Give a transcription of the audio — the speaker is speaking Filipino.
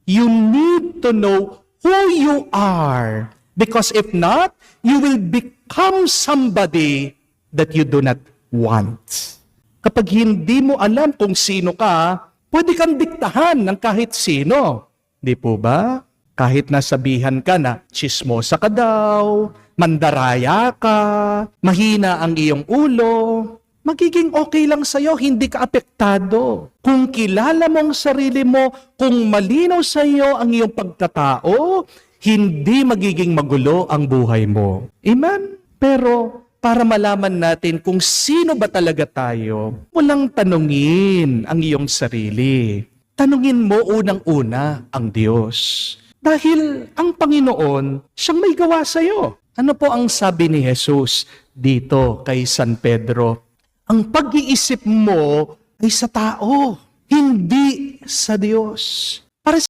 You need to know who you are. Because if not, you will become somebody that you do not want. Kapag hindi mo alam kung sino ka, pwede kang diktahan ng kahit sino. Di po ba? Kahit nasabihan ka na, tsismosa ka daw, mandaraya ka, mahina ang iyong ulo, magiging okay lang sa'yo, hindi ka apektado. Kung kilala mo ang sarili mo, kung malinaw sa'yo ang iyong pagkatao, hindi magiging magulo ang buhay mo. Amen? Pero para malaman natin kung sino ba talaga tayo, walang tanungin ang iyong sarili. Tanungin mo unang-una ang Diyos. Dahil ang Panginoon, siyang may gawa sa'yo. Ano po ang sabi ni Jesus dito kay San Pedro? Ang pag-iisip mo ay sa tao, hindi sa Diyos.